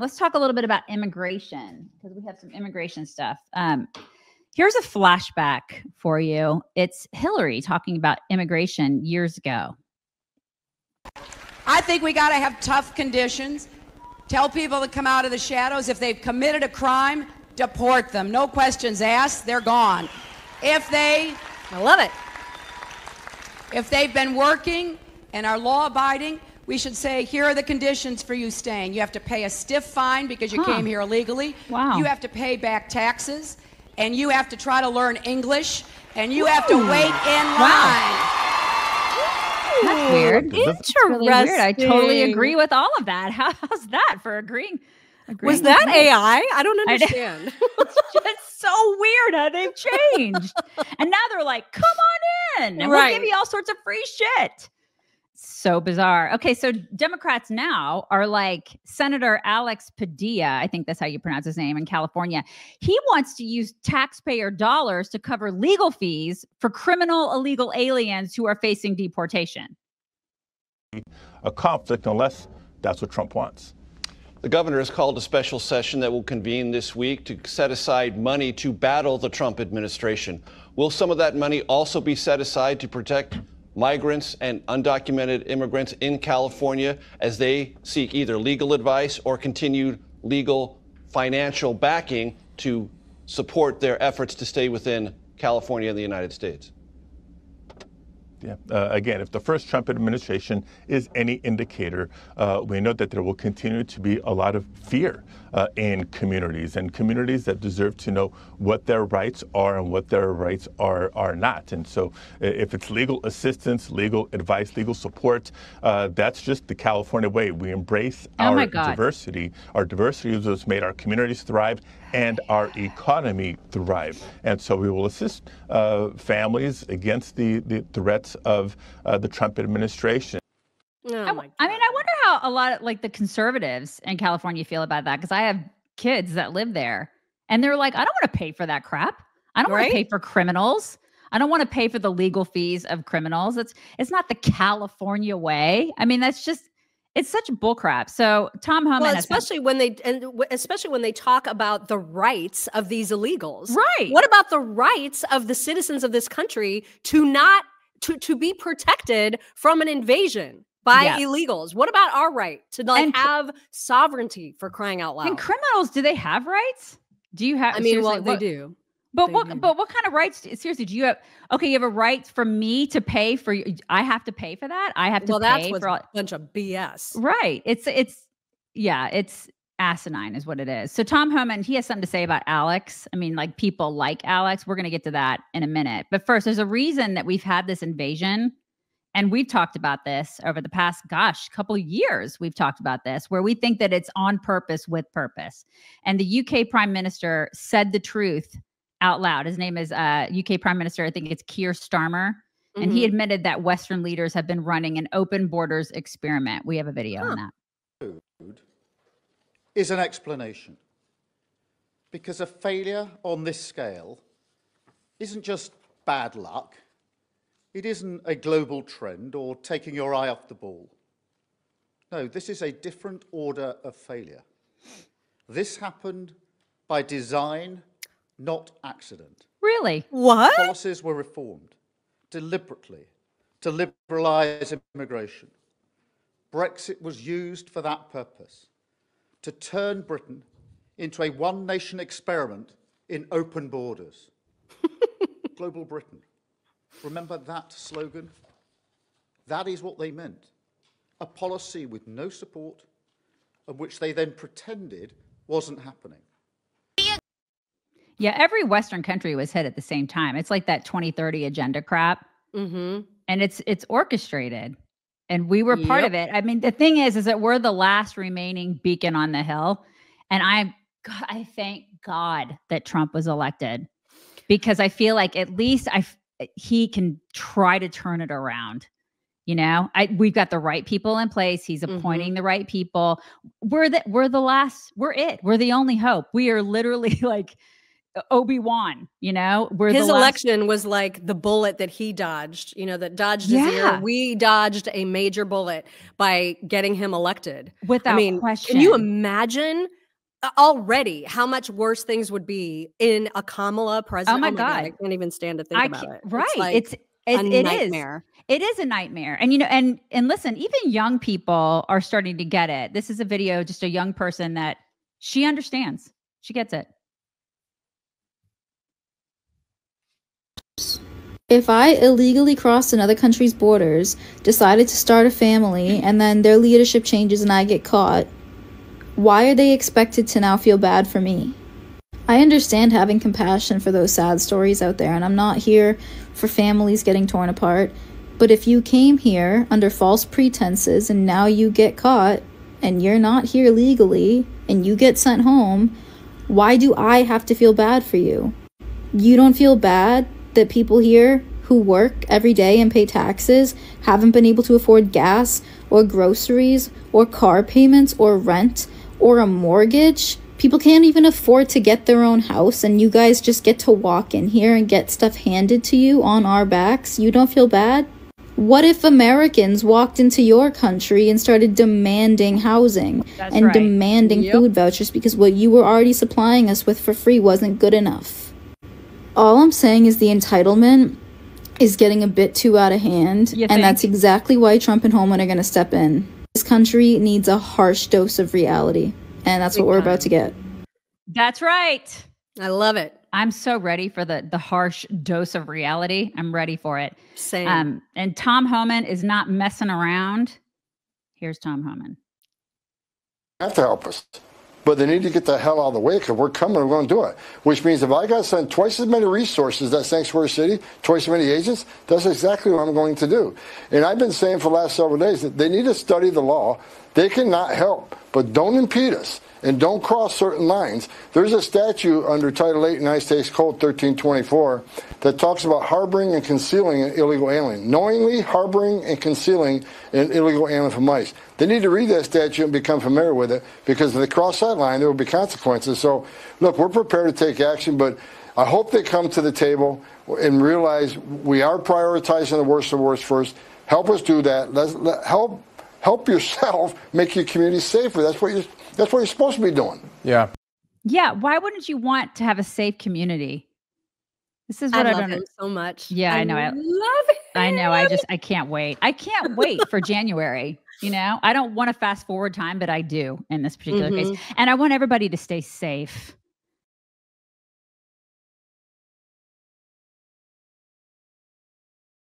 let's talk a little bit about immigration because we have some immigration stuff. Here's a flashback for you. It's Hillary talking about immigration years ago. I think we got to have tough conditions. Tell people to come out of the shadows. If they've committed a crime, deport them. No questions asked. They're gone. I love it. If they've been working and are law-abiding, we should say, here are the conditions for you staying. You have to pay a stiff fine because you came here illegally. Wow. You have to pay back taxes, and you have to try to learn English, and you have to wait in line. That's weird. Interesting. Really weird. I totally agree with all of that. How's that for agreeing Was that AI? I don't understand. It's just so weird how they've changed. And now they're like, come on in. And we'll give you all sorts of free shit. So bizarre. Okay, so Democrats now are like Senator Alex Padilla, I think that's how you pronounce his name, in California. He wants to use taxpayer dollars to cover legal fees for criminal illegal aliens who are facing deportation. A conflict unless that's what Trump wants. The governor has called a special session that will convene this week to set aside money to battle the Trump administration. Will some of that money also be set aside to protect migrants and undocumented immigrants in California as they seek either legal advice or continued legal financial backing to support their efforts to stay within California and the United States? Yeah. Again, if the first Trump administration is any indicator, we know that there will continue to be a lot of fear in communities that deserve to know what their rights are and what their rights are not. And so if it's legal assistance, legal advice, legal support, that's just the California way. We embrace our diversity. Our diversity is what's made our communities thrive and our economy thrive. And so we will assist families against the threats of the Trump administration. I mean, I wonder how a lot of like the conservatives in California feel about that, because I have kids that live there and they're like, I don't want to pay for that crap. I don't want to pay for criminals. I don't want to pay for the legal fees of criminals. It's not the California way. I mean, it's such bullcrap. So Tom Homan, especially when they talk about the rights of these illegals, right? What about the rights of the citizens of this country to be protected from an invasion by illegals? What about our right to have sovereignty, for crying out loud? And criminals, do they have rights? Do you have? I mean, well, they do. But what kind of rights? Seriously, do you have? Okay, you have a right for me to pay for you. I have to pay for that. I have to pay for a bunch of BS. Right. It's asinine is what it is. So Tom Homan, he has something to say about Alex. I mean, like people like Alex. We're going to get to that in a minute. But first, there's a reason that we've had this invasion. And we've talked about this over the past, couple of years. We've talked about this, where we think that it's on purpose with purpose. And the UK Prime Minister said the truth out loud. His name is UK Prime Minister, I think it's Keir Starmer. And he admitted that Western leaders have been running an open borders experiment. We have a video on that. Is an explanation. Because a failure on this scale isn't just bad luck. It isn't a global trend or taking your eye off the ball. No, this is a different order of failure. This happened by design, not accident. Really? What? Policies were reformed deliberately to liberalise immigration. Brexit was used for that purpose, to turn Britain into a one-nation experiment in open borders. Global Britain. Remember that slogan? That is what they meant. A policy with no support, of which they then pretended wasn't happening. Yeah, every Western country was hit at the same time. It's like that 2030 agenda crap. And it's orchestrated. And we were part of it. I mean, the thing is that we're the last remaining beacon on the hill. And I thank God that Trump was elected, because I feel like at least he can try to turn it around. You know, we've got the right people in place. He's appointing the right people. We're the last. We're the only hope. We are literally like Obi-Wan, you know, his election was like the bullet that he dodged, you know, that dodged his ear. We dodged a major bullet by getting him elected. Without question. Can you imagine already how much worse things would be in a Kamala president? Oh my God. I can't even stand to think about it. Right. It's like a nightmare. It is a nightmare. And, you know, and listen, even young people are starting to get it. This is a video, just a young person that she understands. She gets it. If I illegally crossed another country's borders, decided to start a family, and then their leadership changes and I get caught, why are they expected to now feel bad for me? I understand having compassion for those sad stories out there, and I'm not here for families getting torn apart, but if you came here under false pretenses and now you get caught, and you're not here legally, and you get sent home, why do I have to feel bad for you? You don't feel bad that people here who work every day and pay taxes haven't been able to afford gas or groceries or car payments or rent or a mortgage? People can't even afford to get their own house, and you guys just get to walk in here and get stuff handed to you on our backs. You don't feel bad? What if Americans walked into your country and started demanding housing demanding food vouchers because what you were already supplying us with for free wasn't good enough? All I'm saying is the entitlement is getting a bit too out of hand, and that's exactly why Trump and Homan are going to step in. This country needs a harsh dose of reality, and that's what we're about to get. That's right. I love it. I'm so ready for the harsh dose of reality. I'm ready for it. Same. And Tom Homan is not messing around. Here's Tom Homan. Have to help us. But they need to get the hell out of the way because we're coming, we're going to do it. Which means if I got to send twice as many resources to that sanctuary city, twice as many agents, that's exactly what I'm going to do. And I've been saying for the last several days that they need to study the law. They cannot help, but don't impede us and don't cross certain lines. There's a statute under Title 8 United States Code 1324 that talks about harboring and concealing an illegal alien. Knowingly harboring and concealing an illegal alien from ICE. They need to read that statute and become familiar with it, because if they cross that line, there will be consequences. So, look, we're prepared to take action, but I hope they come to the table and realize we are prioritizing the worst of the worst first. Help us do that. Help yourself make your community safer. That's what you're supposed to be doing. Yeah. Why wouldn't you want to have a safe community? This is what I love him so much. Yeah, I know. I love it. I know. I can't wait. I can't wait for January. You know, I don't want to fast forward time, but I do in this particular case. And I want everybody to stay safe.